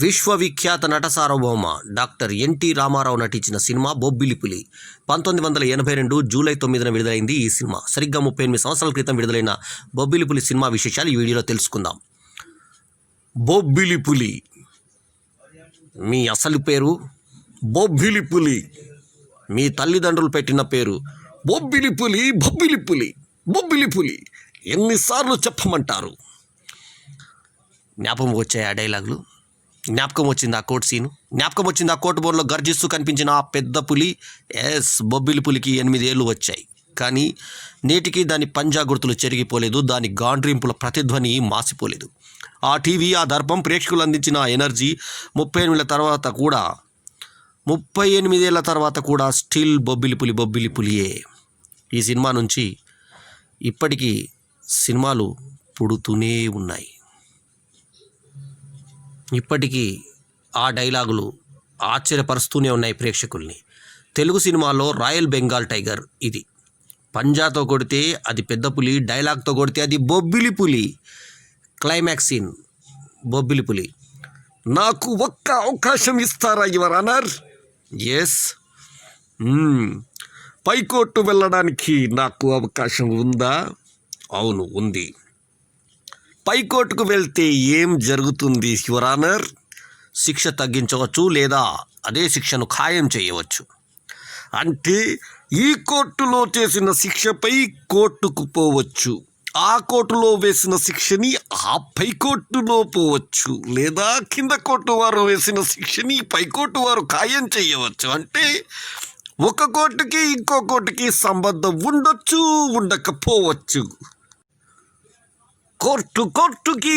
విశ్వవిఖ్యాత నట సార్వభౌమ డాక్టర్ ఎన్టీ రామారావు నటించిన సినిమా బొబ్బిలిపులి 1982 జూలై 9న విడుదలైంది. ఈ సినిమా సరిగ్గా 38 సంవత్సరాల క్రితం విడుదలైన బొబ్బిలిపులి సినిమా విశేషాలు ఈ వీడియోలో తెలుసుకుందాం. బొబ్బిలిపులి మీ అసలు పేరు బొబ్బిలిపులి, మీ తల్లిదండ్రులు పెట్టిన పేరు బొబ్బిలిపులి. బొబ్బిలిపులి బొబ్బిలిపులి ఎన్నిసార్లు చెప్పమంటారు? జ్ఞాపకం వచ్చాయి ఆ డైలాగులు? జ్ఞాపకం వచ్చింది ఆ కోర్టు సీను? జ్ఞాపకం వచ్చింది ఆ కోర్టు బోర్డులో గర్జిస్తూ కనిపించిన ఆ పెద్ద పులి? బొబ్బిలి పులికి 8 ఏళ్ళు వచ్చాయి, కానీ నేటికి దాని పంజా గుర్తులు చెరిగిపోలేదు, దాని గాండ్రింపుల ప్రతిధ్వని మాసిపోలేదు. ఆ టీవీ, ఆ దర్పం, ప్రేక్షకులు అందించిన ఎనర్జీ 38 ఏళ్ళ తర్వాత కూడా స్టిల్ బొబ్బిలి పులియే. ఈ సినిమా నుంచి ఇప్పటికీ సినిమాలు పుడుతూనే ఉన్నాయి. ఇప్పటికీ ఆ డైలాగులు ఆశ్చర్యపరుస్తూనే ఉన్నాయి ప్రేక్షకుల్ని. తెలుగు సినిమాలో రాయల్ బెంగాల్ టైగర్ ఇది. పంజాతో కొడితే అది పెద్ద పులి, డైలాగ్తో కొడితే అది బొబ్బిలి పులి. క్లైమాక్స్ సీన్ బొబ్బిలి పులి. నాకు ఒక్క అవకాశం ఇస్తారా యువర్ ఆనర్? ఎస్, పైకోర్టు వెళ్ళడానికి నాకు అవకాశం ఉందా? అవును, ఉంది. పైకోర్టుకు వెళ్తే ఏం జరుగుతుంది యువర్ ఆనర్? శిక్ష తగ్గించవచ్చు, లేదా అదే శిక్షను ఖాయం చేయవచ్చు. అంటే ఈ కోర్టులో చేసిన శిక్షపై కోర్టుకు పోవచ్చు, ఆ కోర్టులో వేసిన శిక్షని ఆ పైకోర్టులో పోవచ్చు, లేదా కింద కోర్టు వారు వేసిన శిక్షని పైకోర్టు వారు ఖాయం చేయవచ్చు. అంటే ఒక కోర్టుకి ఇంకో కోర్టుకి సంబంధం ఉండొచ్చు, ఉండకపోవచ్చు. కోర్టుకి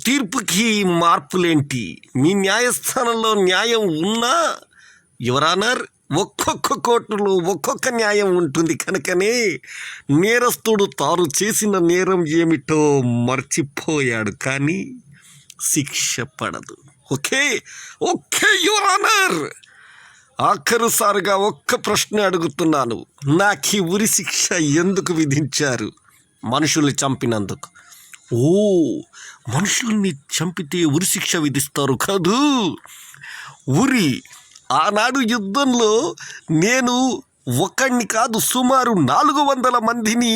తీర్పుకి మార్పులేంటి? మీ న్యాయస్థానంలో న్యాయం ఉన్నా యువర్ ఆనర్, ఒక్కొక్క కోర్టులో ఒక్కొక్క న్యాయం ఉంటుంది. కనుకనే నేరస్తుడు తాను చేసిన నేరం ఏమిటో మర్చిపోయాడు, కానీ శిక్ష పడదు. ఓకే యువర్ ఆనర్, ఆఖరుసారిగా ఒక్క ప్రశ్న అడుగుతున్నాను. నాకు ఈ ఉరి శిక్ష ఎందుకు విధించారు? మనుషుల్ని చంపినందుకు. మనుషుల్ని చంపితే ఉరిశిక్ష విధిస్తారు కాదు, ఉరి. ఆనాడు యుద్ధంలో నేను ఒకడిని కాదు, సుమారు 400 మందిని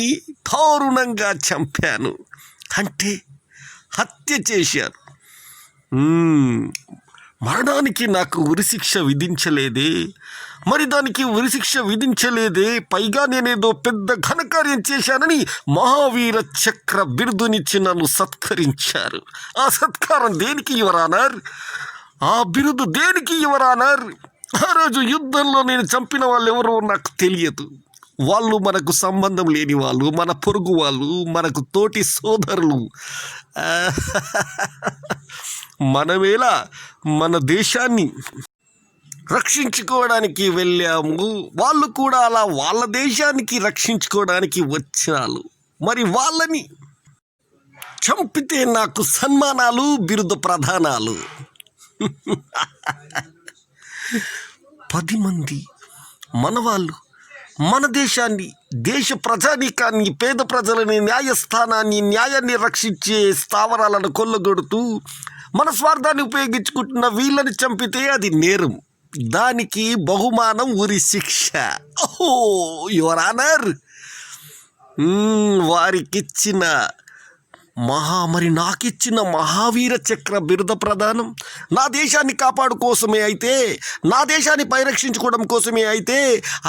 దారుణంగా చంపాను. అంటే హత్య చేశాను. మరణానికి నాకు ఉరిశిక్ష విధించలేదే, మరి దానికి ఉరిశిక్ష విధించలేదే, పైగా నేనేదో పెద్ద ఘనకార్యం చేశానని మహావీర చక్ర బిరుదునిచ్చి నన్ను సత్కరించారు. ఆ సత్కారం దేనికి యువర్ ఆనర్? ఆ బిరుదు దేనికి యువర్ ఆనర్? ఆ రోజు యుద్ధంలో నేను చంపిన వాళ్ళు ఎవరో నాకు తెలియదు. వాళ్ళు మనకు సంబంధం లేని వాళ్ళు, మన పొరుగు వాళ్ళు, మనకు తోటి సోదరులు. మనమేలా మన దేశాన్ని రక్షించుకోవడానికి వెళ్ళాము, వాళ్ళు కూడా అలా వాళ్ళ దేశానికి రక్షించుకోవడానికి వచ్చారు. మరి వాళ్ళని చంపితే నాకు సన్మానాలు, బిరుదు ప్రధానాలు. 10 మంది మన వాళ్ళు మన దేశాన్ని, దేశ ప్రజానీకాన్ని, పేద ప్రజలని, న్యాయస్థానాన్ని, న్యాయాన్ని రక్షించే స్థావరాలను కొల్లగొడుతూ మన స్వార్థాన్ని ఉపయోగించుకుంటున్న వీళ్ళని చంపితే అది నేరం. దానికి బహుమానం ఉరి శిక్ష. యువర్ ఆనర్, వారికిచ్చిన మరి నాకిచ్చిన మహావీర చక్ర బిరుద ప్రదానం నా దేశాన్ని కాపాడుకోసమే అయితే, నా దేశాన్ని పరిరక్షించుకోవడం కోసమే అయితే,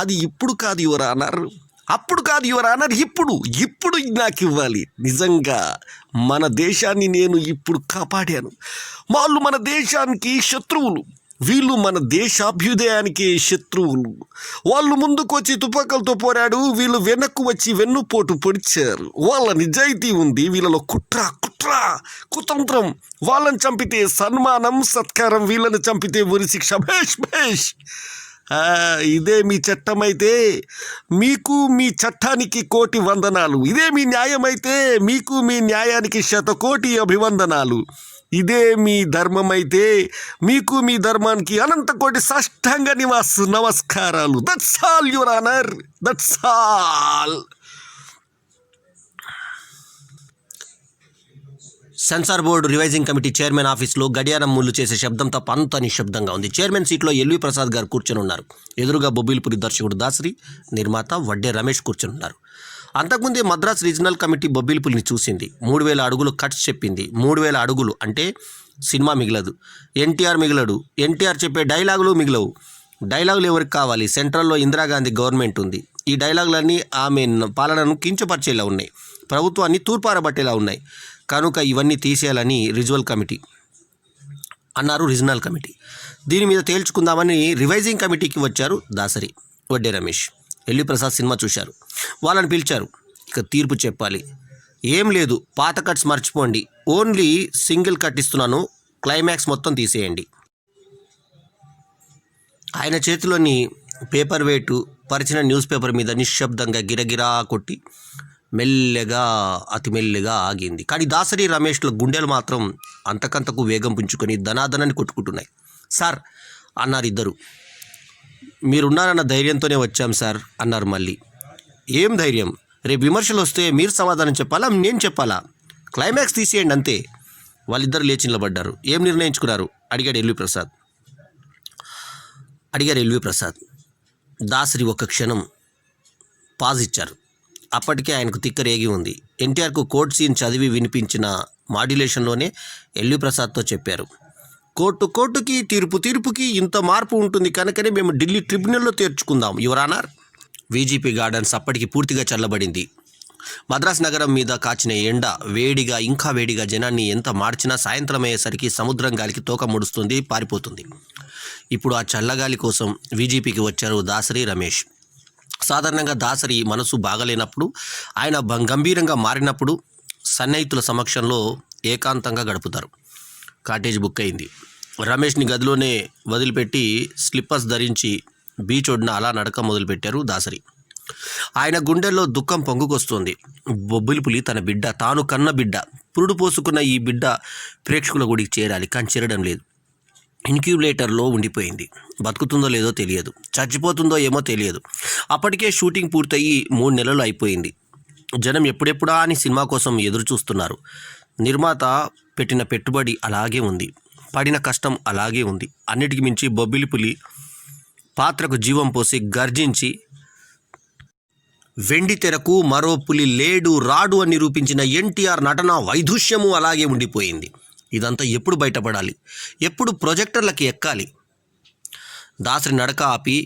అది ఇప్పుడు కాదు యువర్ ఆనర్, అప్పుడు కాదు యువర్ ఆనర్, ఇప్పుడు నాకు ఇవ్వాలి. నిజంగా మన దేశాన్ని నేను ఇప్పుడు కాపాడాను. వాళ్ళు మన దేశానికి శత్రువులు, వీళ్ళు మన దేశాభ్యుదయానికి శత్రువులు. వాళ్ళు ముందుకు వచ్చి తుపాకులతో పోరాడు, వీళ్ళు వెనక్కు వచ్చి వెన్నుపోటు పొడిచారు. వాళ్ళ నిజాయితీ ఉంది, వీళ్ళలో కుతంత్రం. వాళ్ళని చంపితే సన్మానం, సత్కారం, వీళ్ళని చంపితే ఉరి శిక్ష. భేష్. ఇదే మీ చట్టం అయితే మీకు మీ చట్టానికి 1,000,000 వందనాలు. ఇదే మీ న్యాయం అయితే మీకు మీ న్యాయానికి 1,000,000,000 అభివందనాలు. ఇదే మీ ధర్మం అయితే మీకు మీ ధర్మానికి అనంతకోటి సాష్టాంగ నమస్కారాలు. That's all your honour, that's all. Censor board revising committee chairman ఆఫీస్లో గడియారం ముళ్ళు చేసే శబ్దం తప్ప అంత నిశ్శబ్దంగా ఉంది. చైర్మన్ సీట్లో ఎల్వి ప్రసాద్ గారు కూర్చొని ఉన్నారు. ఎదురుగా బొబ్బిలిపురి దర్శకుడు దాసరి, నిర్మాత వడ్డే రమేష్ కూర్చొని ఉన్నారు. అంతకుముందే మద్రాస్ రీజనల్ కమిటీ బొబ్బిలిపులిని చూసింది. 3000 అడుగులు కట్స్ చెప్పింది. 3000 అడుగులు అంటే సినిమా మిగలదు, ఎన్టీఆర్ మిగలడు, ఎన్టీఆర్ చెప్పే డైలాగులు మిగలవు. డైలాగులు ఎవరికి కావాలి? సెంట్రల్లో ఇందిరాగాంధీ గవర్నమెంట్ ఉంది. ఈ డైలాగులన్నీ ఆమె పాలనను కించపరిచేలా ఉన్నాయి, ప్రభుత్వాన్ని తూర్పారబట్టేలా ఉన్నాయి. కనుక ఇవన్నీ తీసేయాలని రిజువల్ కమిటీ అన్నారు, రీజనల్ కమిటీ. దీని మీద తేల్చుకుందామని రివైజింగ్ కమిటీకి వచ్చారు దాసరి, వడ్డే రమేష్. ఎల్వి ప్రసాద్ సినిమా చూశారు. వాళ్ళని పిలిచారు. ఇక తీర్పు చెప్పాలి. ఏం లేదు, పాత కట్స్ మర్చిపోండి, ఓన్లీ సింగిల్ కట్ ఇస్తున్నాను, క్లైమాక్స్ మొత్తం తీసేయండి. ఆయన చేతిలోని పేపర్ వెయిట్ పరిచిన న్యూస్ పేపర్ మీద నిశ్శబ్దంగా గిరగిరా కొట్టి మెల్లగా అతి మెల్లగా ఆగింది. కానీ దాసరి రమేష్ల గుండెలు మాత్రం అంతకంతకు వేగం పుంజుకొని ధనాధనాన్ని కొట్టుకుంటున్నాయి. సార్ అన్నారు ఇద్దరు. మీరున్నారన్న ధైర్యంతోనే వచ్చాం సార్ అన్నారు మళ్ళీ. ఏం ధైర్యం? రేపు విమర్శలు వస్తే మీరు సమాధానం చెప్పాలా, నేను చెప్పాలా? క్లైమాక్స్ తీసేయండి అంతే. వాళ్ళిద్దరు లేచి నిలబడ్డారు. ఏం నిర్ణయించుకున్నారు అడిగారు ఎల్వి ప్రసాద్. దాసరి ఒక్క క్షణం పాజ్ ఇచ్చారు. అప్పటికే ఆయనకు తిక్క రేగి ఉంది. ఎన్టీఆర్కు కోర్ట్ సీన్ చదివి వినిపించిన మాడ్యులేషన్లోనే ఎల్వి ప్రసాద్తో చెప్పారు, కోర్టుకి తీర్పుకి ఇంత మార్పు ఉంటుంది కనుకనే మేము ఢిల్లీ ట్రిబ్యునల్లో తీర్చుకుందాం యువర్ ఆనర్. వీజీపీ గార్డెన్స్ అప్పటికి పూర్తిగా చల్లబడింది. మద్రాస్ నగరం మీద కాచిన ఎండ ఇంకా వేడిగా జనాన్ని ఎంత మార్చినా సాయంత్రం అయ్యేసరికి సముద్రం గాలికి తోక ముడుస్తుంది, పారిపోతుంది. ఇప్పుడు ఆ చల్లగాలి కోసం వీజీపీకి వచ్చారు దాసరి రమేష్. సాధారణంగా దాసరి మనసు బాగలేనప్పుడు, ఆయన గంభీరంగా మారినప్పుడు సన్నిహితుల సమక్షంలో ఏకాంతంగా గడుపుతారు. కాటేజ్ బుక్ అయింది. రమేష్ని గదిలోనే వదిలిపెట్టి స్లిప్పర్స్ ధరించి బీచ్ ఒడ్డున అలా నడక మొదలుపెట్టారు దాసరి. ఆయన గుండెల్లో దుఃఖం పొంగుకొస్తుంది. బొబ్బిలిపులి తన బిడ్డ, తాను కన్న బిడ్డ, పురుడు పోసుకున్న ఈ బిడ్డ ప్రేక్షకుల గుడికి చేరాలి, కానీ చేరడం లేదు. ఇన్క్యుబేటర్లో ఉండిపోయింది. బతుకుతుందో లేదో తెలియదు, చచ్చిపోతుందో ఏమో తెలియదు. అప్పటికే షూటింగ్ పూర్తయి 3 నెలలు అయిపోయింది. జనం ఎప్పుడెప్పుడా అని సినిమా కోసం ఎదురు చూస్తున్నారు. నిర్మాత పెట్టిన పెట్టుబడి అలాగే ఉంది, పడిన కష్టం అలాగే ఉంది. అన్నిటికి మించి బొబ్బిలిపులి పాత్రకు జీవం పోసి గర్జించి వెండి తెరకు మరో పులి లేడు రాడు అని నిరూపించిన ఎన్టీఆర్ నటన వైదుష్యము అలాగే ఉండిపోయింది. ఇదంతా ఎప్పుడు బయటపడాలి? ఎప్పుడు ప్రొజెక్టర్లకి ఎక్కాలి? దాసరి నడక ఆపి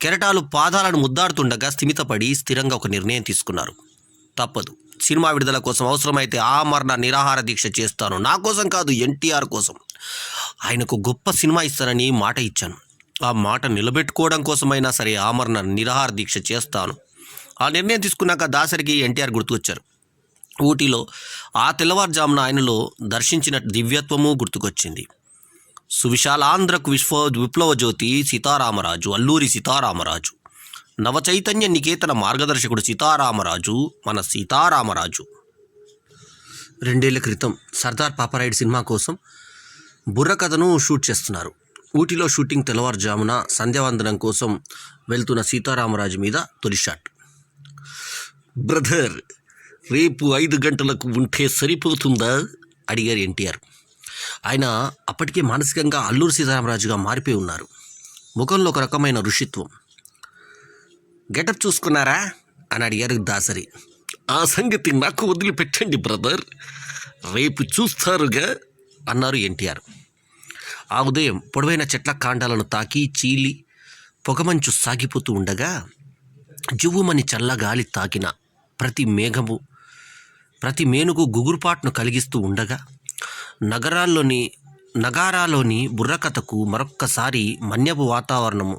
కెరటాలు పాదాలను ముద్దాడుతుండగా స్థిమితపడి స్థిరంగా ఒక నిర్ణయం తీసుకున్నారు. తప్పదు, సినిమా విడుదల కోసం అవసరమైతే ఆమరణ నిరాహార దీక్ష చేస్తాను. నా కోసం కాదు, ఎన్టీఆర్ కోసం. ఆయనకు గొప్ప సినిమా ఇస్తానని మాట ఇచ్చాను. ఆ మాట నిలబెట్టుకోవడం కోసమైనా సరే ఆమరణ నిరాహార దీక్ష చేస్తాను. ఆ నిర్ణయం తీసుకున్నాక దాసరికి ఎన్టీఆర్ గుర్తుకొచ్చారు. ఊటీలో ఆ తెల్లవారుజామున ఆయనలో దర్శించిన దివ్యత్వము గుర్తుకొచ్చింది. సువిశాలాంధ్రకు విప్లవ జ్యోతి సీతారామరాజు, అల్లూరి సీతారామరాజు, నవచైతన్య నికేతన మార్గదర్శకుడు సీతారామరాజు, మన సీతారామరాజు. 2 ఏళ్ల క్రితం సర్దార్ పాపరాయుడు సినిమా కోసం బుర్రకథను షూట్ చేస్తున్నారు. ఊటీలో షూటింగ్ తెల్లవారుజామున సంధ్యావందనం కోసం వెళ్తున్న సీతారామరాజు మీద తొలి షాట్. బ్రదర్, రేపు 5 గంటలకు ఉంటే సరిపోతుందా అడిగారు ఎన్టీఆర్. ఆయన అప్పటికే మానసికంగా అల్లూరి సీతారామరాజుగా మారిపోయి ఉన్నారు. ముఖంలో ఒక రకమైన ఋషిత్వం. గెటప్ చూసుకున్నారా అని అడిగారు దాసరి. ఆ సంగతి నాకు వదిలిపెట్టండి బ్రదర్, రేపు చూస్తారుగా అన్నారు ఎన్టీఆర్. ఆ ఉదయం పొడవైన చెట్ల కాండాలను తాకి చీలి పొగమంచు సాగిపోతూ ఉండగా జువ్వుమని చల్లగాలి తాకిన ప్రతి మేనుకు గుగురుపాటును కలిగిస్తూ ఉండగా నగారాలోని బుర్రకథకు మరొక్కసారి మన్యపు వాతావరణము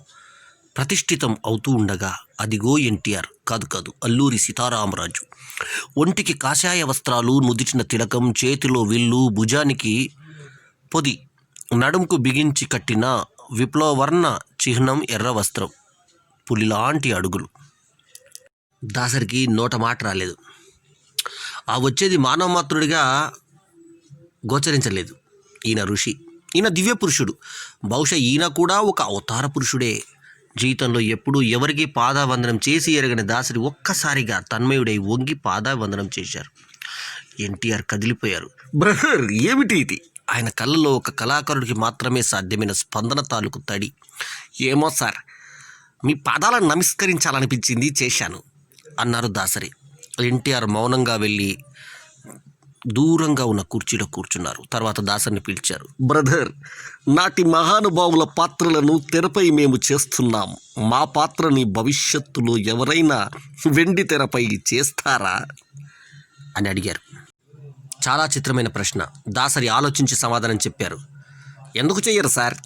ప్రతిష్ఠితం అవుతూ ఉండగా అదిగో ఎన్టీఆర్ కాదు అల్లూరి సీతారామరాజు. ఒంటికి కాషాయ వస్త్రాలు, నుదిటిన తిలకం, చేతిలో విల్లు, భుజానికి పొది, నడుముకు బిగించి కట్టిన విప్లవవర్ణ చిహ్నం ఎర్ర వస్త్రం, పులిలాంటి అడుగులు. దాసరికి నోట మాట రాలేదు. ఆ వచ్చేది మానవ మాత్రుడిగా గోచరించలేదు. ఈయన ఋషి, ఈయన దివ్య పురుషుడు. బహుశా ఈయన కూడా ఒక అవతార పురుషుడే. జీవితంలో ఎప్పుడూ ఎవరికి పాదావందనం చేసి ఎరగని దాసరి ఒక్కసారిగా తన్మయుడై వంగి పాదావందనం చేశారు. ఎన్టీఆర్ కదిలిపోయారు. బ్రదర్, ఏమిటి ఇది? ఆయన కళ్ళలో ఒక కళాకారుడికి మాత్రమే సాధ్యమైన స్పందన తాలూకు తడి. ఏమో సార్, మీ పాదాలను నమస్కరించాలనిపించింది, చేశాను అన్నారు దాసరి. ఎన్టీఆర్ మౌనంగా వెళ్ళి దూరంగా ఉన్న కుర్చీలో కూర్చున్నారు. తర్వాత దాసరిని పిలిచారు. బ్రదర్, నాటి మహానుభావుల పాత్రలను తెరపై మేము చేస్తున్నాం. మా పాత్రని భవిష్యత్తులో ఎవరైనా వెండి తెరపై చేస్తారా అని అడిగారు. చాలా చిత్రమైన ప్రశ్న. దాసరి ఆలోచించి సమాధానం చెప్పారు. ఎందుకు చెయ్యరు సార్?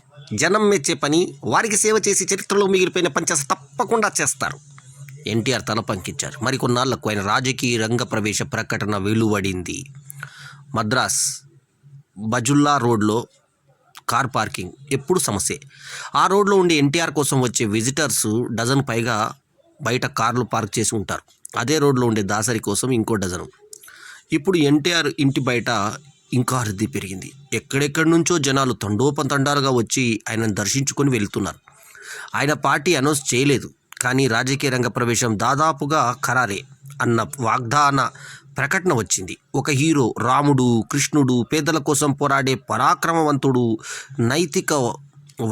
జనం మెచ్చే పని, వారికి సేవ చేసి చరిత్రలో మిగిలిపోయిన పని చేస్తే తప్పకుండా చేస్తారు. ఎన్టీఆర్ తల పంకించారు. మరికొన్నాళ్లకు ఆయన రాజకీయ రంగ ప్రవేశ ప్రకటన వెలువడింది. మద్రాస్ బజుల్లా రోడ్లో కార్ పార్కింగ్ ఎప్పుడు సమస్యే. ఆ రోడ్లో ఉండే ఎన్టీఆర్ కోసం వచ్చే విజిటర్స్ డజన్ పైగా బయట కార్లు పార్క్ చేసి ఉంటారు. అదే రోడ్లో ఉండే దాసరి కోసం ఇంకో డజను. ఇప్పుడు ఎన్టీఆర్ ఇంటి బయట ఇంకా రద్దీ పెరిగింది. ఎక్కడెక్కడి నుంచో జనాలు తండోపతండాలుగా వచ్చి ఆయనను దర్శించుకొని వెళ్తున్నారు. ఆయన పార్టీ అనౌన్స్ చేయలేదు, కానీ రాజకీయ రంగ ప్రవేశం దాదాపుగా ఖరారే అన్న వాగ్దాన ప్రకటన వచ్చింది. ఒక హీరో, రాముడు, కృష్ణుడు, పేదల కోసం పోరాడే పరాక్రమవంతుడు, నైతిక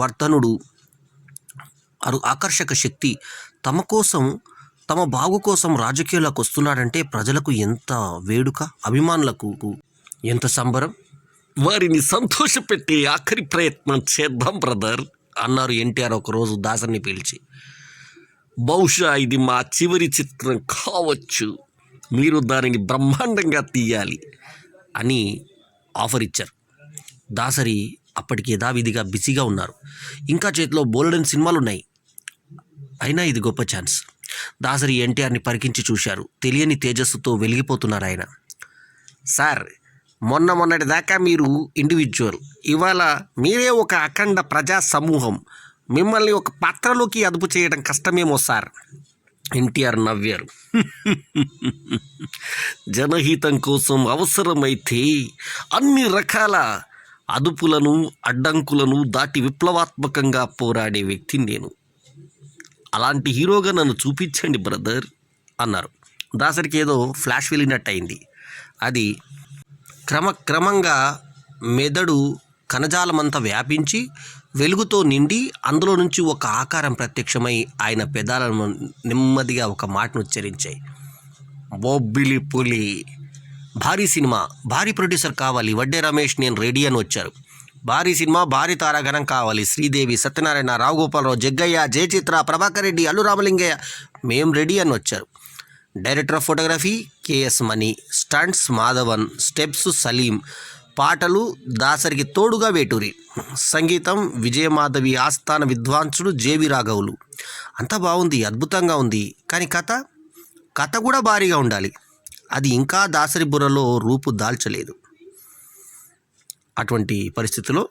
వర్తనుడు, ఆకర్షక శక్తి తమ కోసం, తమ బాగు కోసం రాజకీయాలకు వస్తున్నాడంటే ప్రజలకు ఎంత వేడుక, అభిమానులకు ఎంత సంబరం. వారిని సంతోషపెట్టే ఆఖరి ప్రయత్నం చేద్దాం బ్రదర్ అన్నారు ఎన్టీఆర్ ఒకరోజు దాసరిని పిలిచి. బహుశా ఇది మా చివరి చిత్రం కావచ్చు, మీరు దానిని బ్రహ్మాండంగా తీయాలి అని ఆఫర్ ఇచ్చారు. దాసరి అప్పటికి యథావిధిగా బిజీగా ఉన్నారు. ఇంకా చేతిలో బోలెడని సినిమాలు ఉన్నాయి. అయినా ఇది గొప్ప ఛాన్స్. దాసరి ఎన్టీఆర్ని పరికించి చూశారు. తెలియని తేజస్సుతో వెలిగిపోతున్నారు ఆయన. సార్, మొన్నటి దాకా మీరు ఇండివిజువల్, ఇవాళ మీరే ఒక అఖండ ప్రజా సమూహం. మిమ్మల్ని ఒక పాత్రలోకి అదుపు చేయడం కష్టమేమో సార్. ఎన్టీఆర్ నవ్వారు. జనహితం కోసం అవసరమైతే అన్ని రకాల అదుపులను, అడ్డంకులను దాటి విప్లవాత్మకంగా పోరాడే వ్యక్తిని నేను. అలాంటి హీరోగా నన్ను చూపించండి బ్రదర్ అన్నారు. దాసరికి ఏదో ఫ్లాష్ వెళ్ళినట్టు అయింది. అది క్రమంగా మెదడు కణజాలమంతా వ్యాపించి వెలుగుతో నిండి అందులో నుంచి ఒక ఆకారం ప్రత్యక్షమై ఆయన పెదాలను నెమ్మదిగా ఒక మాటను ఉచ్చరించాయి. బొబ్బిలి పులి. భారీ సినిమా, భారీ ప్రొడ్యూసర్ కావాలి. వడ్డే రమేష్ నేను రెడీ అని వచ్చారు. భారీ సినిమా, భారీ తారాగణం కావాలి. శ్రీదేవి, సత్యనారాయణ, రావుగోపాలరావు, జగ్గయ్య, జయచిత్ర, ప్రభాకర్ రెడ్డి, అల్లు రామలింగయ్య, మేం రెడీ అని వచ్చారు. Director of photography KS Mani, stunts Madhavan, steps Salim, పాటలు దాసరికి తోడుగా వేటూరి, సంగీతం విజయమాధవి, ఆస్థాన విద్వాంసుడు జేవి రాఘవులు. అంతా బాగుంది, అద్భుతంగా ఉంది. కానీ కథ కూడా భారీగా ఉండాలి. అది ఇంకా దాసరి బుర్రలో రూపు దాల్చలేదు. అటువంటి పరిస్థితిలో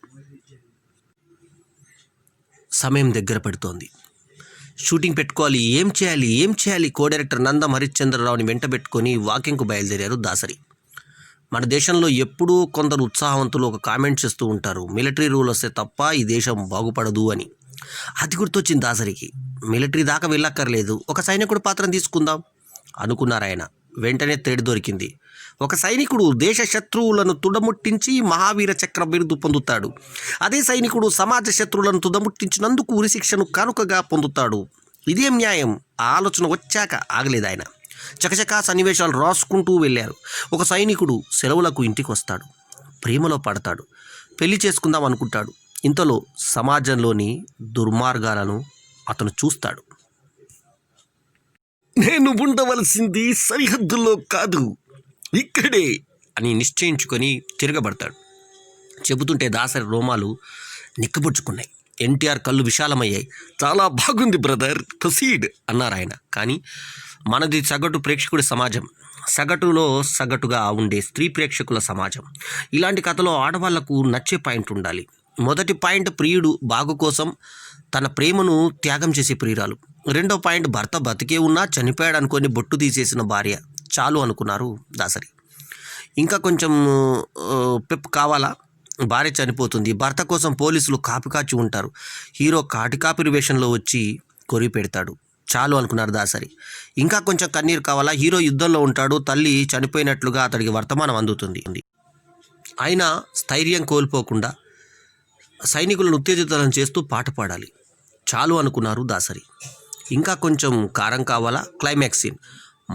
సమయం దగ్గర పడుతోంది. షూటింగ్ పెట్టుకోవాలి. ఏం చేయాలి? కో డైరెక్టర్ నందం హరిశ్చంద్రరావుని వెంట పెట్టుకొని వాకింగ్కు బయలుదేరారు దాసరి. మన దేశంలో ఎప్పుడూ కొందరు ఉత్సాహవంతులు ఒక కామెంట్ చేస్తూ ఉంటారు, మిలిటరీ రూల్ వస్తే తప్ప ఈ దేశం బాగుపడదు అని. అది గుర్తొచ్చింది దాసరికి. మిలిటరీ దాకా వెళ్ళక్కర్లేదు, ఒక సైనికుడు పాత్రను తీసుకుందాం అనుకున్నారు ఆయన. వెంటనే థ్రెడ్ దొరికింది. ఒక సైనికుడు దేశ శత్రువులను తుదముట్టించి మహావీర చక్ర బిరుదు పొందుతాడు. అదే సైనికుడు సమాజ శత్రువులను తుదముట్టించినందుకు ఉరిశిక్షను కానుకగా పొందుతాడు. ఇదేం న్యాయం? ఆ ఆలోచన వచ్చాక ఆగలేదు ఆయన. చకచకా సన్నివేశాలు రాసుకుంటూ వెళ్ళారు. ఒక సైనికుడు సెలవులకు ఇంటికి వస్తాడు. ప్రేమలో పడతాడు. పెళ్లి చేసుకుందాం అనుకుంటాడు. ఇంతలో సమాజంలోని దుర్మార్గాలను అతను చూస్తాడు. నేను ఉండవలసింది సరిహద్దుల్లో కాదు, ఇక్కడే అని నిశ్చయించుకొని తిరగబడతాడు. చెబుతుంటే దాసరి రోమాలు నిక్కబుచ్చుకున్నాయి. ఎన్టీఆర్ కళ్ళు విశాలమయ్యాయి. చాలా బాగుంది బ్రదర్, ప్రొసీడ్ అన్నారు ఆయన. కానీ మనది సగటు ప్రేక్షకుడి సమాజం, సగటుగా ఉండే స్త్రీ ప్రేక్షకుల సమాజం. ఇలాంటి కథలో ఆడవాళ్లకు నచ్చే పాయింట్ ఉండాలి. మొదటి పాయింట్, ప్రియుడు బాగు కోసం తన ప్రేమను త్యాగం చేసే ప్రియురాలు. రెండో పాయింట్, భర్త బతికే ఉన్నా చనిపోయాడు అనుకొని బొట్టు తీసేసిన భార్య. చాలు అనుకున్నారు దాసరి. ఇంకా కొంచెం పెప్ కావాలా? భార్య చనిపోతుంది. భర్త కోసం పోలీసులు కాపీ కాచి ఉంటారు. హీరో కాటికాపి వేషంలో వచ్చి కొరి పెడతాడు. చాలు అనుకున్నారు దాసరి. ఇంకా కొంచెం కన్నీరు కావాలా? హీరో యుద్ధంలో ఉంటాడు, తల్లి చనిపోయినట్లుగా అతడికి వర్తమానం అందుతుంది. అయినా స్థైర్యం కోల్పోకుండా సైనికులను ఉత్తేజితం చేస్తూ పాట పాడాలి. చాలు అనుకున్నారు దాసరి. ఇంకా కొంచెం కారం కావాలా? Climax scene.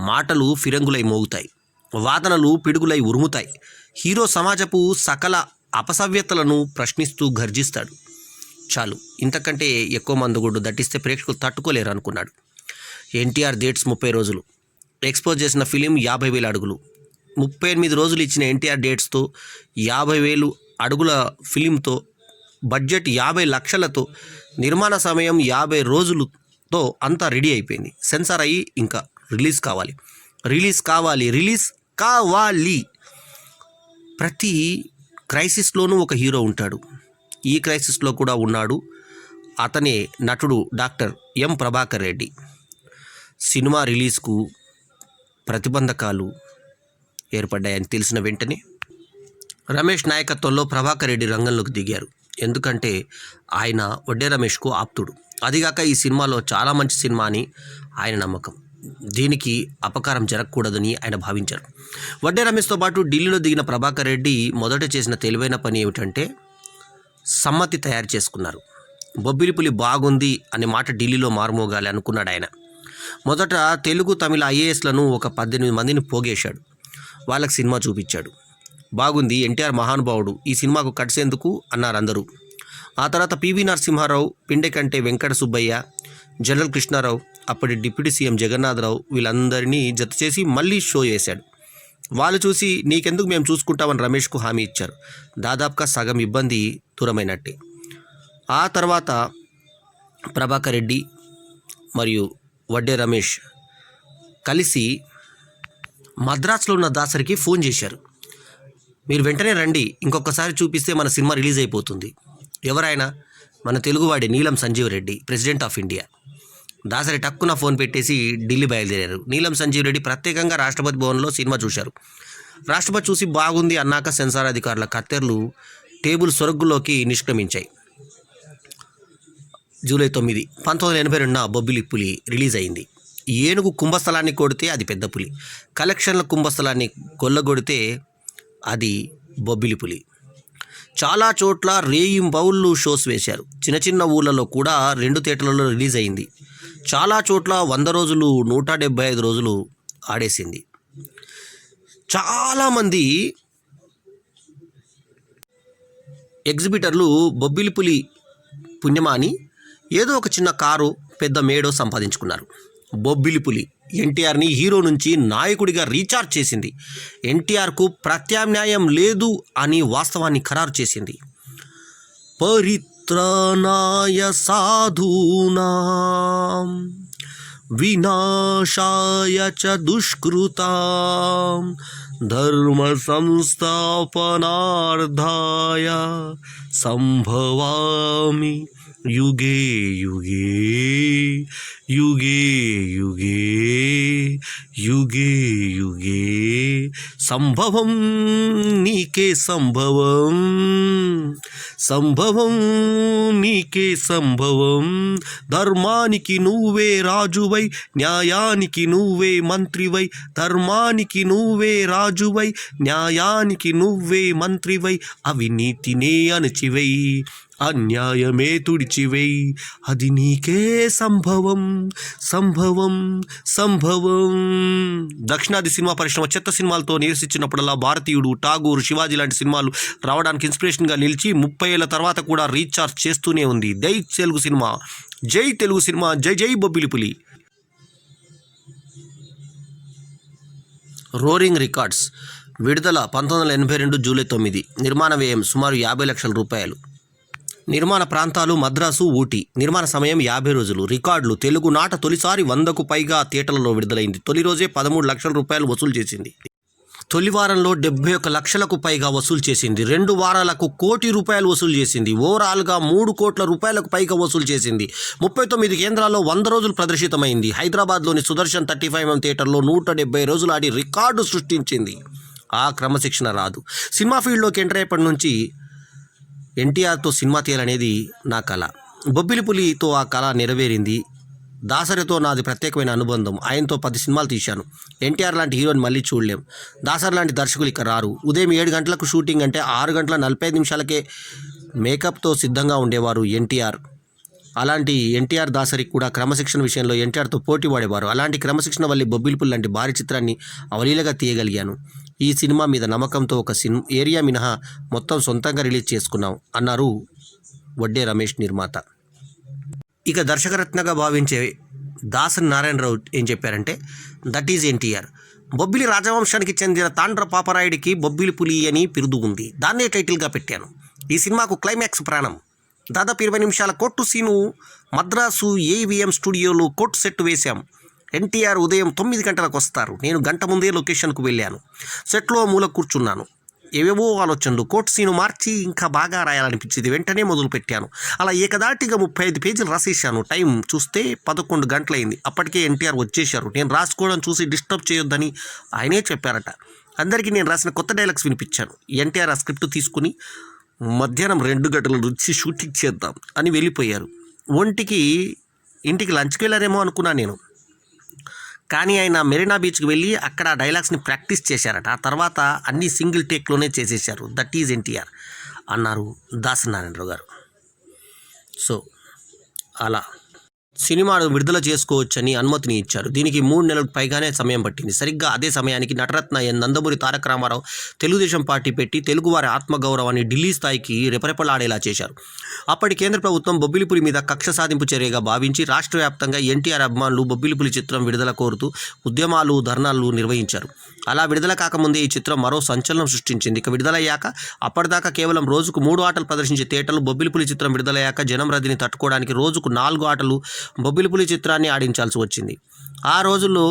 మాటలు ఫిరంగులై మోగుతాయి, వాదనలు పిడుగులై ఉరుముతాయి. హీరో సమాజపు సకల అపసవ్యతలను ప్రశ్నిస్తూ గర్జిస్తాడు. చాలు, ఇంతకంటే ఎక్కువ మందుగుడ్డు దట్టిస్తే ప్రేక్షకులు తట్టుకోలేరు అనుకున్నాడు. ఎన్టీఆర్ డేట్స్ 30 రోజులు, ఎక్స్పోజ్ చేసిన ఫిలిం 50,000 అడుగులు. 38 రోజులు ఇచ్చిన ఎన్టీఆర్ డేట్స్తో 50,000 అడుగుల ఫిలింతో, బడ్జెట్ 50 లక్షలతో, నిర్మాణ సమయం 50 రోజులతో అంతా రెడీ అయిపోయింది. సెన్సార్ అయ్యి ఇంకా రిలీజ్ కావాలి. ప్రతి క్రైసిస్లోనూ ఒక హీరో ఉంటాడు. ఈ క్రైసిస్లో కూడా ఉన్నాడు. అతనే నటుడు doctor M Prabhakar Reddy. Cinema రిలీజ్కు ప్రతిబంధకాలు ఏర్పడ్డాయని తెలిసిన వెంటనే రమేష్ నాయకత్వంలో ప్రభాకర్ రెడ్డి రంగంలోకి దిగారు. ఎందుకంటే ఆయన వడ్డే రమేష్కు ఆప్తుడు. అదిగాక ఈ సినిమాలో చాలా మంచి సినిమా అని ఆయన నమ్మకం. దీనికి అపకారం జరగకూడదని ఆయన భావించారు. వడ్డే రమేష్తో పాటు ఢిల్లీలో దిగిన ప్రభాకర్ రెడ్డి మొదట చేసిన తెలివైన పని ఏమిటంటే సమ్మతి తయారు చేసుకున్నారు. బొబ్బిలిపులి బాగుంది అనే మాట ఢిల్లీలో మారుమోగాలి అనుకున్నాడు ఆయన. మొదట తెలుగు తమిళ ఐఏఎస్లను ఒక 18 మందిని పోగేశాడు. వాళ్ళకి సినిమా చూపించాడు. బాగుంది, ఎన్టీఆర్ మహానుభావుడు, ఈ సినిమాకు కట్సేందుకు అన్నారు అందరూ. ఆ తర్వాత పివి నరసింహారావు, పిండెకంటే వెంకట సుబ్బయ్య, జనరల్ కృష్ణారావు, అప్పటి డిప్యూటీ సీఎం జగన్నాథరావు వీళ్ళందరినీ జత చేసి మళ్ళీ షో చేశాడు. వాళ్ళు చూసి నీకెందుకు మేము చూసుకుంటామని రమేష్కు హామీ ఇచ్చారు. దాదాపుగా సగం ఇబ్బంది దూరమైనట్టే. ఆ తర్వాత ప్రభాకర్ రెడ్డి మరియు వడ్డే రమేష్ కలిసి మద్రాసులో ఉన్న దాసరికి ఫోన్ చేశారు. మీరు వెంటనే రండి, ఇంకొకసారి చూపిస్తే మన సినిమా రిలీజ్ అయిపోతుంది. ఎవరైనా? మన తెలుగువాడి Neelam Sanjiva Reddy, president of India. Dasari టక్కున ఫోన్ పెట్టేసి ఢిల్లీ బయలుదేరారు. నీలం సంజీవ్ రెడ్డి ప్రత్యేకంగా రాష్ట్రపతి భవన్లో సినిమా చూశారు. రాష్ట్రపతి చూసి బాగుంది అన్నాక సెన్సార్ అధికారుల కత్తెర్లు టేబుల్ సొరగ్గులోకి నిష్క్రమించాయి. జూలై 9, 1982 బొబ్బిలిపులి రిలీజ్ అయింది. ఏనుగు కుంభస్థలాన్ని కొడితే అది పెద్ద పులి, కలెక్షన్ల కుంభస్థలాన్ని కొల్లగొడితే అది బొబ్బిలిపులి. చాలా చోట్ల రేయింబౌళ్ళు షోస్ వేశారు. చిన్న చిన్న ఊళ్ళలో కూడా 2 థియేటర్లలో రిలీజ్ అయింది. చాలా చోట్ల 100 రోజులు, 175 రోజులు ఆడేసింది. చాలామంది ఎగ్జిబిటర్లు బొబ్బిలిపులి పుణ్యమాని ఏదో ఒక చిన్న కారు, పెద్ద మేడో సంపాదించుకున్నారు. బొబ్బిలిపులి ఎన్టీఆర్ని హీరో నుంచి నాయకుడిగా రీఛార్జ్ చేసింది. ఎన్టీఆర్కు ప్రత్యామ్నాయం లేదు అని వాస్తవాన్ని ఖరారు చేసింది. పరిత్రాణాయ సాధూనాం వినాశాయ చ దుష్కృతాం ధర్మ సంస్థాపనార్థాయ సంభవామి యుగే యుగే యుగే యుగే యుగే యుగే సంభవం నీకే సంభవం సంభవం నీకే సంభవం ధర్మానికి నువ్వే రాజువై న్యాయానికి నువ్వే మంత్రివై ధర్మానికి నువ్వే రాజువై న్యాయానికి నువ్వే మంత్రివై అవినీతినే అణచివై అన్యాయమే తుడిచివై అది నీకే సంభవం సంభవం సంభవం. దక్షిణాది సినిమా పరిశ్రమ చెత్త సినిమాలతో నిరసించినప్పుడల్లా భారతీయుడు, ఠాగూర్, శివాజీ లాంటి సినిమాలు రావడానికి ఇన్స్పిరేషన్గా నిలిచి 30 ఏళ్ల తర్వాత కూడా రీఛార్జ్ చేస్తూనే ఉంది. జై తెలుగు సినిమా, జై తెలుగు సినిమా, జై జై బొబ్బిలిపులి. రోరింగ్ రికార్డ్స్ విడుదల 1982 జూలై 9. నిర్మాణ వ్యయం సుమారు 50 లక్షల రూపాయలు. నిర్మాణ ప్రాంతాలు మద్రాసు, ఊటీ. నిర్మాణ సమయం 50 రోజులు. రికార్డులు తెలుగు నాట తొలిసారి 100కు పైగా థియేటర్లలో విడుదలైంది. తొలి రోజే 13 లక్షల రూపాయలు వసూలు చేసింది. తొలి వారంలో 71 లక్షలకు పైగా వసూలు చేసింది. 2 వారాలకు 1 కోటి రూపాయలు వసూలు చేసింది. ఓవరాల్గా 3 కోట్ల రూపాయలకు పైగా వసూలు చేసింది. 39 కేంద్రాల్లో 100 రోజులు ప్రదర్శితమైంది. హైదరాబాద్లోని సుదర్శన్ 35mm థియేటర్లో 170 రోజులు ఆడి రికార్డు సృష్టించింది. ఆ క్రమశిక్షణ రాదు. సినిమా ఫీల్డ్లోకి ఎంటర్ అయినప్పటి నుంచి ఎన్టీఆర్తో సినిమా తీయాలనేది నా కళ. బొబ్బిలిపులితో ఆ కళ నెరవేరింది. దాసరితో నాది ప్రత్యేకమైన అనుబంధం. ఆయనతో 10 సినిమాలు తీశాను. ఎన్టీఆర్ లాంటి హీరోని మళ్ళీ చూడలేం. దాసరి లాంటి దర్శకులు ఇక్కడ రారు. ఉదయం 7 గంటలకు షూటింగ్ అంటే 6 గంటల 45 నిమిషాలకే మేకప్తో సిద్ధంగా ఉండేవారు ఎన్టీఆర్. అలాంటి ఎన్టీఆర్ దాసరికి కూడా క్రమశిక్షణ విషయంలో ఎన్టీఆర్తో పోటీ పడేవారు. అలాంటి క్రమశిక్షణ వల్ల బొబ్బిలిపుల్ లాంటి భారీ చిత్రాన్ని అవలీలగా తీయగలిగాను. ఈ సినిమా మీద నమ్మకంతో ఒక ఏరియా మినహా మొత్తం సొంతంగా రిలీజ్ చేసుకున్నాం అన్నారు వడ్డే రమేష్ నిర్మాత. ఇక దర్శకరత్నగా భావించే దాసరి నారాయణరావు ఏం చెప్పారంటే, దట్ ఈజ్ ఎన్టీఆర్. బొబ్బిలి రాజవంశానికి చెందిన తాండ్ర పాపరాయుడికి బొబ్బిలి పులి అని బిరుదు ఉంది. దాన్నే టైటిల్గా పెట్టాను. ఈ సినిమాకు క్లైమాక్స్ ప్రాణం. దాదాపు 20 నిమిషాల కోర్టు సీను మద్రాసు ఏవిఎం స్టూడియోలో కోర్టు సెట్ వేశాం. ఎన్టీఆర్ ఉదయం 9 గంటలకు వస్తారు. నేను గంట ముందే లొకేషన్కు వెళ్ళాను. సెట్లో మూల కూర్చున్నాను. ఏవేవో ఆలోచనలు. కోర్టు సీను మార్చి ఇంకా బాగా రాయాలనిపించింది. వెంటనే మొదలుపెట్టాను. అలా ఏకదాటిగా 35 పేజీలు రాసేసాను. టైం చూస్తే 11 గంటలైంది. అప్పటికే ఎన్టీఆర్ వచ్చేశారు. నేను రాసుకోవడం చూసి డిస్టర్బ్ చేయొద్దని ఆయనే చెప్పారట. అందరికీ నేను రాసిన కొత్త డైలాగ్స్ వినిపించాను. ఎన్టీఆర్ ఆ స్క్రిప్ట్ తీసుకుని మధ్యాహ్నం 2 గంటల నుంచి షూటింగ్ చేద్దాం అని వెళ్ళిపోయారు. ఇంటికి లంచ్కి వెళ్ళారేమో అనుకున్నా నేను. కానీ ఆయన మెరీనా బీచ్కి వెళ్ళి అక్కడ డైలాగ్స్ని ప్రాక్టీస్ చేశారట. ఆ తర్వాత అన్ని సింగిల్ టేక్లోనే చేసేసారు. దట్ ఈజ్ ఎన్టీఆర్ అన్నారు దాసరి నారాయణరావు గారు. సో అలా సినిమాను విడుదల చేసుకోవచ్చని అనుమతిని ఇచ్చారు. దీనికి 3 నెలలకు పైగానే సమయం పట్టింది. సరిగ్గా అదే సమయానికి నటరత్న నందమూరి తారక రామారావు తెలుగుదేశం పార్టీ పెట్టి తెలుగువారి ఆత్మగౌరవాన్ని ఢిల్లీ స్థాయికి రెపరెపలాడేలా చేశారు. అప్పటి కేంద్ర ప్రభుత్వం బొబ్బిలిపులి మీద కక్ష సాధింపు చర్యగా భావించి రాష్ట్ర వ్యాప్తంగా ఎన్టీఆర్ అభిమానులు బొబ్బిలిపులి చిత్రం విడుదల కోరుతూ ఉద్యమాలు, ధర్నాలు నిర్వహించారు. అలా విడుదల కాకముందే ఈ చిత్రం మరో సంచలనం సృష్టించింది. ఇక విడుదలయ్యాక అప్పటిదాకా కేవలం రోజుకు 3 ఆటలు ప్రదర్శించే థియేటర్లు బొబ్బిలిపులి చిత్రం విడుదలయ్యాక జనం రద్దీని తట్టుకోవడానికి రోజుకు 4 ఆటలు బొబ్బిలిపులి చిత్రాన్ని ఆడించాల్సి వచ్చింది. ఆ రోజుల్లో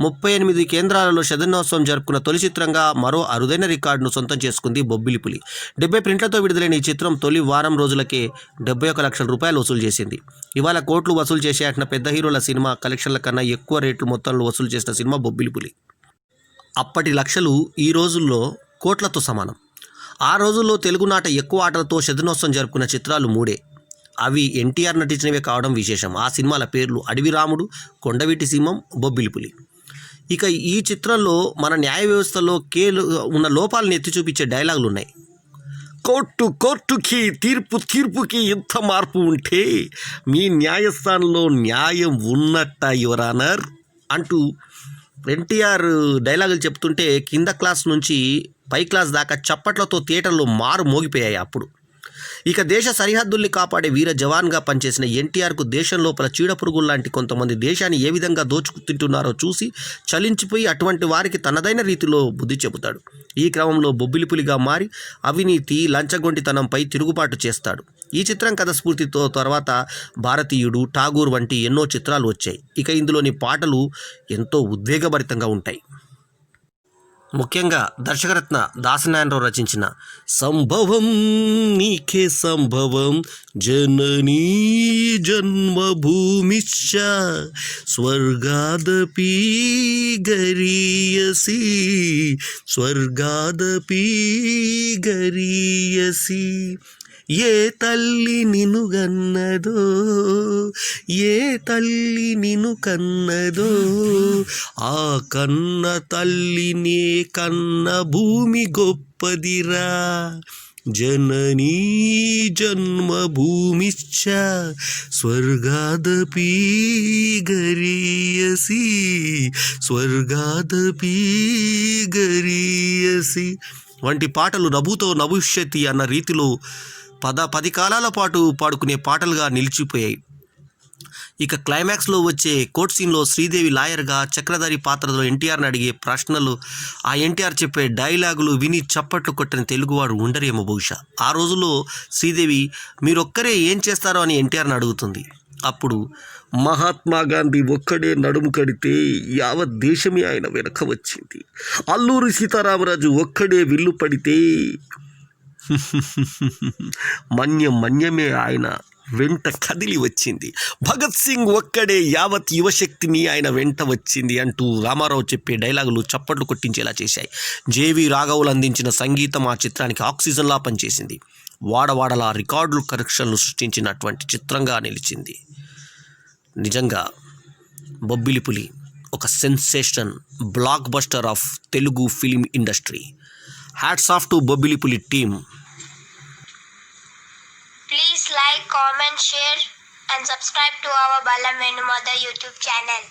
38 కేంద్రాలలో శతదినోత్సవం జరుపుకున్న తొలి చిత్రంగా మరో అరుదైన రికార్డును సొంతం చేసుకుంది బొబ్బిలిపులి. 70 ప్రింట్లతో విడుదలైన ఈ చిత్రం తొలి వారం రోజులకే 71 లక్షల రూపాయలు వసూలు చేసింది. ఇవాళ కోట్లు వసూలు చేసేట పెద్ద హీరోల సినిమా కలెక్షన్ల కన్నా ఎక్కువ రేట్లు మొత్తంలో వసూలు చేసిన సినిమా బొబ్బిలిపులి. అప్పటి లక్షలు ఈ రోజుల్లో కోట్లతో సమానం. ఆ రోజుల్లో తెలుగునాట ఎక్కువ ఆటలతో శతదినోత్సవం జరుపుకున్న చిత్రాలు 3. అవి ఎన్టీఆర్ నటించినవే కావడం విశేషం. ఆ సినిమాల పేర్లు అడవి రాముడు, కొండవీటి సింహం, బొబ్బిలిపులి. ఇక ఈ చిత్రంలో మన న్యాయ వ్యవస్థలో ఉన్న లోపాలను ఎత్తి చూపించే డైలాగులు ఉన్నాయి. కోర్టుకి తీర్పుకి ఇంత మార్పు ఉంటే మీ న్యాయస్థానంలో న్యాయం ఉన్నట్ట యువర్ ఆనర్ అంటూ ఎన్టీఆర్ డైలాగులు చెప్తుంటే కింద క్లాస్ నుంచి పై క్లాస్ దాకా చప్పట్లతో థియేటర్లో మారు మోగిపోయాయి అప్పుడు. ఇక దేశ సరిహద్దుల్ని కాపాడే వీర జవాన్గా పనిచేసిన ఎన్టీఆర్కు దేశం లోపల చీడపురుగుల్లాంటి కొంతమంది దేశాన్ని ఏ విధంగా దోచుకుంటున్నారో చూసి చలించిపోయి అటువంటి వారికి తనదైన రీతిలో బుద్ధి చెబుతాడు. ఈ క్రమంలో బొబ్బిలిపులిగా మారి అవినీతి, లంచగొండితనంపై తిరుగుబాటు చేస్తాడు. ఈ చిత్రం కథ స్ఫూర్తితో తర్వాత భారతీయుడు, ఠాగూర్ వంటి ఎన్నో చిత్రాలు వచ్చాయి. ఇక ఇందులోని పాటలు ఎంతో ఉద్వేగభరితంగా ఉంటాయి. ముఖ్యంగా దర్శకరత్న దాసరి నారాయణరావు రచించిన సంభవం నీకే సంభవం జననీ జన్మభూమిశ్చ స్వర్గాదపి గరీయసి ఏ తల్లి నిన్ను కన్నదో ఆ కన్న తల్లినే కన్న భూమి గొప్పదిరా జననీ జన్మభూమిశ్చ స్వర్గాదపి గరీయసి వంటి పాటలు నభూతో నభవిష్యతి అన్న రీతిలో 10 కాలాల పాటు పాడుకునే పాటలుగా నిలిచిపోయాయి. ఇక క్లైమాక్స్లో వచ్చే కోర్ట్ సీన్లో శ్రీదేవి లాయర్గా చక్రధారి పాత్రలో ఎన్టీఆర్ని అడిగే ప్రశ్నలు, ఆ ఎన్టీఆర్ చెప్పే డైలాగులు విని చప్పట్లు కొట్టని తెలుగువాడు ఉండరేమో బహుశా. ఆ రోజుల్లో శ్రీదేవి మీరొక్కరే ఏం చేస్తారో అని ఎన్టీఆర్ని అడుగుతుంది. అప్పుడు మహాత్మా గాంధీ ఒక్కడే నడుము కడితే యావత్ దేశమే ఆయన వెనక వచ్చింది. అల్లూరి సీతారామరాజు ఒక్కడే విల్లు పడితే మన్యమే ఆయన వెంట కదిలి వచ్చింది. భగత్ సింగ్ ఒక్కడే యావత్ యువశక్తిని ఆయన వెంట వచ్చింది అంటూ రామారావు చెప్పే డైలాగులు చప్పట్లు కొట్టించేలా చేశాయి. జేవి రాఘవులు అందించిన సంగీతం ఆ చిత్రానికి ఆక్సిజన్లా పనిచేసింది. వాడవాడలా రికార్డులు కరెక్షన్లు సృష్టించినటువంటి చిత్రంగా నిలిచింది. నిజంగా బొబ్బిలిపులి ఒక sensation block buster of Telugu film industry. Hats off to Bobbili Puli team. Please like, comment, share and subscribe to our Balam Venumada YouTube channel.